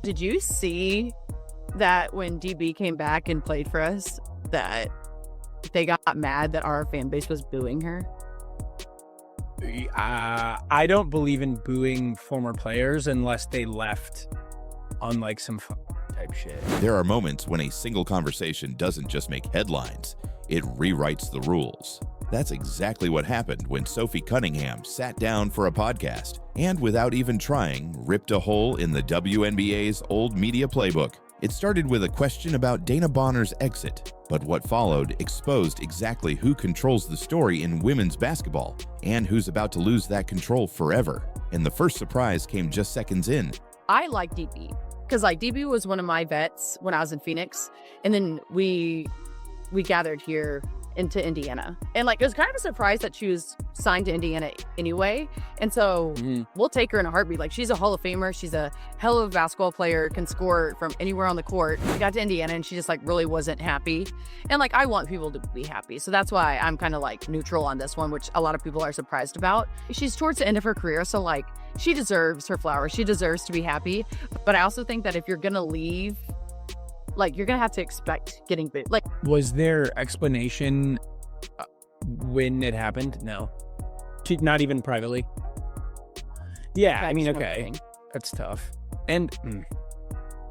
Did you see that when DB came back and played for us, that they got mad that our fan base was booing her? I don't believe in booing former players unless they left on like some type shit. There are moments when a single conversation doesn't just make headlines, it rewrites the rules. That's exactly what happened when Sophie Cunningham sat down for a podcast and, without even trying, ripped a hole in the WNBA's old media playbook. It started with a question about Dana Bonner's exit, but what followed exposed exactly who controls the story in women's basketball and who's about to lose that control forever. And the first surprise came just seconds in. I like DB because like DB was one of my vets when I was in Phoenix, and then we gathered here into Indiana, and like it was kind of a surprise that she was signed to Indiana anyway, and so we'll take her in a heartbeat. Like, she's a Hall of Famer, she's a hell of a basketball player, can score from anywhere on the court. We got to Indiana and she just like really wasn't happy, and like I want people to be happy, so that's why I'm kind of like neutral on this one, which a lot of people are surprised about. She's towards the end of her career, so like she deserves her flowers, she deserves to be happy, but I also think that if you're gonna leave, like, you're gonna have to expect getting booed. Like, was there explanation when it happened? No, not even privately. Yeah, I mean, okay, that's tough. And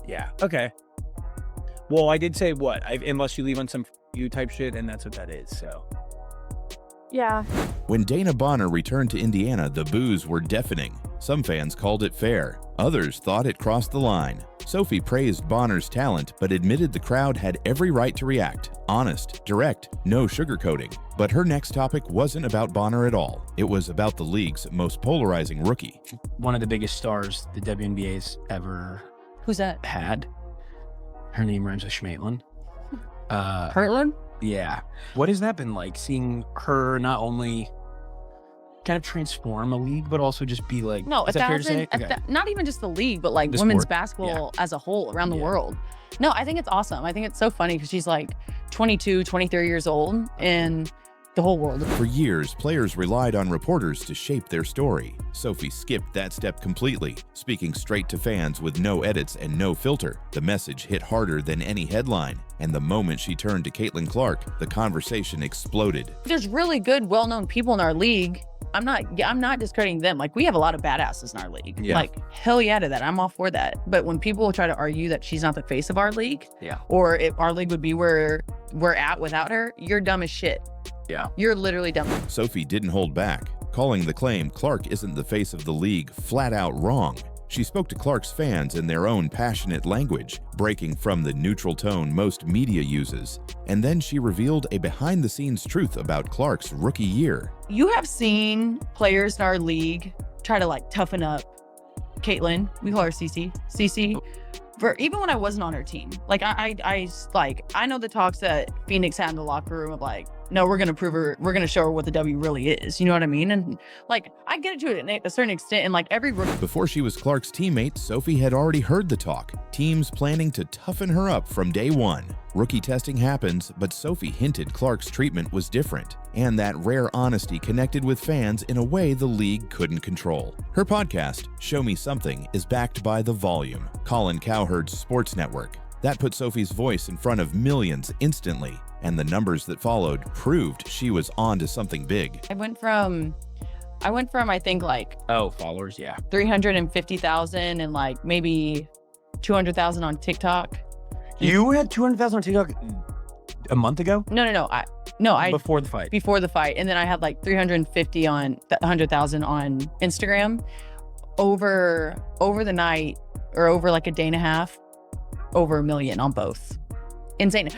yeah, okay. Well, I did say what? Unless you leave on some you type shit, and that's what that is. So yeah. When Dana Bonner returned to Indiana, the boos were deafening. Some fans called it fair. Others thought it crossed the line. Sophie praised Bonner's talent, but admitted the crowd had every right to react. Honest, direct, no sugarcoating. But her next topic wasn't about Bonner at all. It was about the league's most polarizing rookie. One of the biggest stars the WNBA's ever Who's that? had. Her name rhymes with Schmaitlin. Hurtland? Yeah. What has that been like, seeing her not only kind of transform a league, but also just be like, no, is that fair to say? Not even just the league, but like The women's sport. basketball as a whole around the world. No, I think it's awesome. I think it's so funny because she's like 22, 23 years old and the whole world. For years, players relied on reporters to shape their story. Sophie skipped that step completely, speaking straight to fans with no edits and no filter. The message hit harder than any headline, and the moment she turned to Caitlin Clark, the conversation exploded. There's really good, well-known people in our league. I'm not discrediting them. Like, we have a lot of badasses in our league. Yeah. Like, hell yeah to that. I'm all for that. But when people try to argue that she's not the face of our league, or if our league would be where we're at without her, you're dumb as shit. Yeah. You're literally dumb. Sophie didn't hold back, calling the claim Clark isn't the face of the league flat out wrong. She spoke to Clark's fans in their own passionate language, breaking from the neutral tone most media uses. And then she revealed a behind-the-scenes truth about Clark's rookie year. You have seen players in our league try to like toughen up Caitlin. We call her CC. CC. For even when I wasn't on her team, like I know the talks that Phoenix had in the locker room of like, no, we're gonna prove her, we're gonna show her what the W really is. You know what I mean? And like, I get it to a certain extent, and like every rookie. Before she was Clark's teammate, Sophie had already heard the talk. Teams planning to toughen her up from day one. Rookie testing happens, but Sophie hinted Clark's treatment was different, and that rare honesty connected with fans in a way the league couldn't control. Her podcast, Show Me Something, is backed by The Volume, Colin Cowherd's sports network. That put Sophie's voice in front of millions instantly, and the numbers that followed proved she was on to something big. I went from I think like followers, 350,000 and like maybe 200,000 on TikTok. You had 200,000 on TikTok a month ago? No, Before the fight. Before the fight, and then I had like 350 on 100,000 on Instagram. Over the night, or over like a day and a half, over 1 million on both. Insane.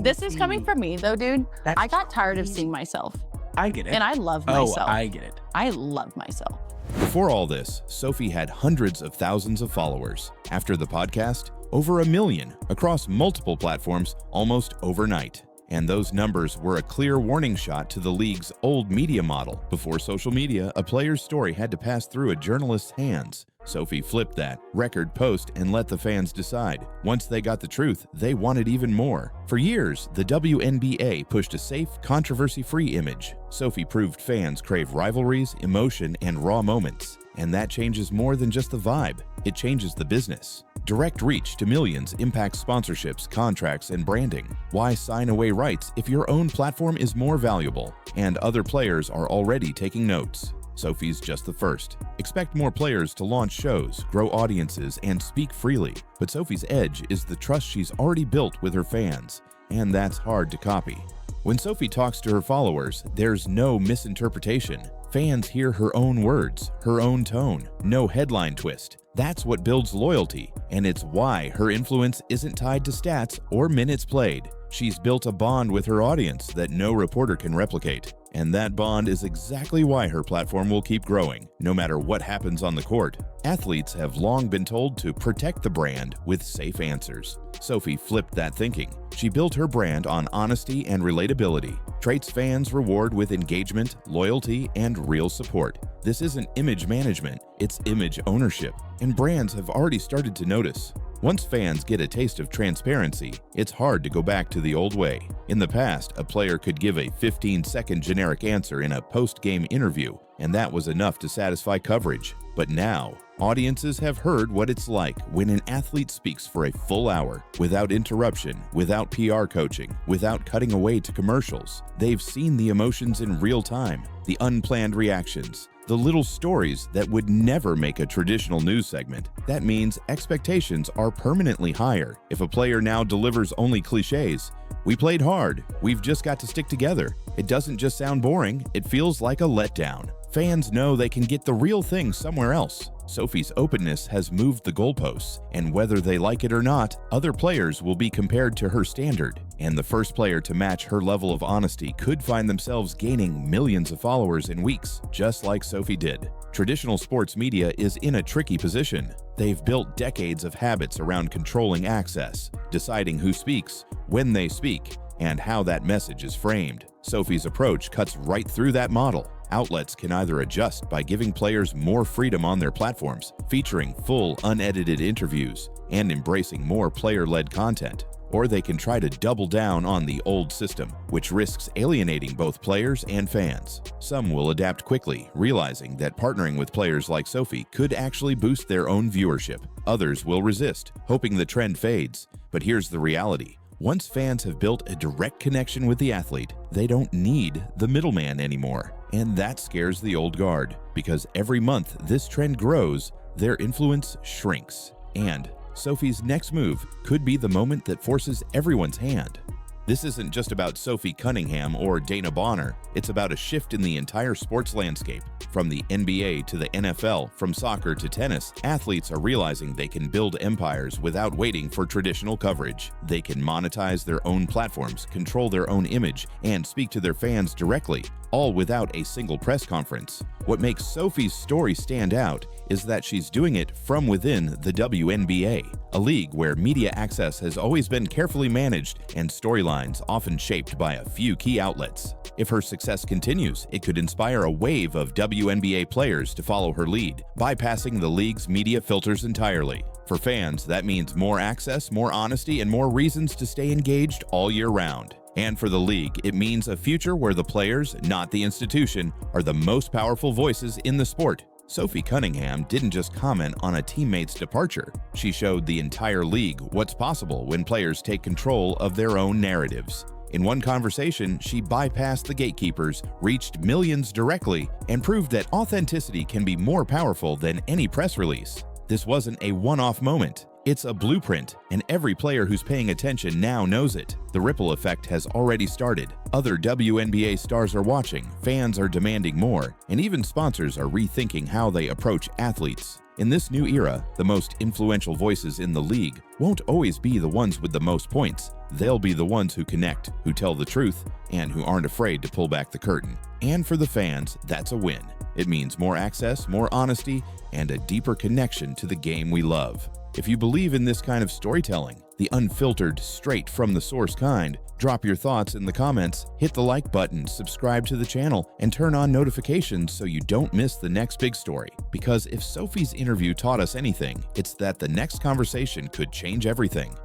This is coming from me though, dude. I got tired of seeing myself. I get it. And I love myself. I get it. I love myself. Before all this, Sophie had hundreds of thousands of followers. After the podcast, over 1 million across multiple platforms almost overnight. And those numbers were a clear warning shot to the league's old media model. Before social media, a player's story had to pass through a journalist's hands. Sophie flipped that, record post, and let the fans decide. Once they got the truth, they wanted even more. For years, the WNBA pushed a safe, controversy-free image. Sophie proved fans crave rivalries, emotion, and raw moments. And that changes more than just the vibe. It changes the business. Direct reach to millions impacts sponsorships, contracts, and branding. Why sign away rights if your own platform is more valuable and other players are already taking notes? Sophie's just the first. Expect more players to launch shows, grow audiences, and speak freely. But Sophie's edge is the trust she's already built with her fans, and that's hard to copy. When Sophie talks to her followers, there's no misinterpretation. Fans hear her own words, her own tone, no headline twist. That's what builds loyalty, and it's why her influence isn't tied to stats or minutes played. She's built a bond with her audience that no reporter can replicate. And that bond is exactly why her platform will keep growing, no matter what happens on the court. Athletes have long been told to protect the brand with safe answers. Sophie flipped that thinking. She built her brand on honesty and relatability, traits fans reward with engagement, loyalty, and real support. This isn't image management, it's image ownership, and brands have already started to notice. Once fans get a taste of transparency, it's hard to go back to the old way. In the past, a player could give a 15-second generic answer in a post-game interview, and that was enough to satisfy coverage. But now, audiences have heard what it's like when an athlete speaks for a full hour, without interruption, without PR coaching, without cutting away to commercials. They've seen the emotions in real time, the unplanned reactions, the little stories that would never make a traditional news segment. That means expectations are permanently higher. If a player now delivers only cliches, "We played hard, we've just got to stick together," it doesn't just sound boring, it feels like a letdown. Fans know they can get the real thing somewhere else. Sophie's openness has moved the goalposts, and whether they like it or not, other players will be compared to her standard. And the first player to match her level of honesty could find themselves gaining millions of followers in weeks, just like Sophie did. Traditional sports media is in a tricky position. They've built decades of habits around controlling access, deciding who speaks, when they speak, and how that message is framed. Sophie's approach cuts right through that model. Outlets can either adjust by giving players more freedom on their platforms, featuring full, unedited interviews, and embracing more player-led content, or they can try to double down on the old system, which risks alienating both players and fans. Some will adapt quickly, realizing that partnering with players like Sophie could actually boost their own viewership. Others will resist, hoping the trend fades. But here's the reality. Once fans have built a direct connection with the athlete, they don't need the middleman anymore. And that scares the old guard, because every month this trend grows, their influence shrinks. And Sophie's next move could be the moment that forces everyone's hand. This isn't just about Sophie Cunningham or Dana Bonner, it's about a shift in the entire sports landscape. From the NBA to the NFL, from soccer to tennis, athletes are realizing they can build empires without waiting for traditional coverage. They can monetize their own platforms, control their own image, and speak to their fans directly, all without a single press conference. What makes Sophie's story stand out is that she's doing it from within the WNBA, a league where media access has always been carefully managed and storylines often shaped by a few key outlets. If her success continues, it could inspire a wave of WNBA players to follow her lead, bypassing the league's media filters entirely. For fans, that means more access, more honesty, and more reasons to stay engaged all year round. And for the league, it means a future where the players, not the institution, are the most powerful voices in the sport. Sophie Cunningham didn't just comment on a teammate's departure. She showed the entire league what's possible when players take control of their own narratives. In one conversation, she bypassed the gatekeepers, reached millions directly, and proved that authenticity can be more powerful than any press release. This wasn't a one-off moment. It's a blueprint, and every player who's paying attention now knows it. The ripple effect has already started. Other WNBA stars are watching, fans are demanding more, and even sponsors are rethinking how they approach athletes. In this new era, the most influential voices in the league won't always be the ones with the most points. They'll be the ones who connect, who tell the truth, and who aren't afraid to pull back the curtain. And for the fans, that's a win. It means more access, more honesty, and a deeper connection to the game we love. If you believe in this kind of storytelling, the unfiltered, straight from the source kind, drop your thoughts in the comments, hit the like button, subscribe to the channel, and turn on notifications so you don't miss the next big story. Because if Sophie's interview taught us anything, it's that the next conversation could change everything.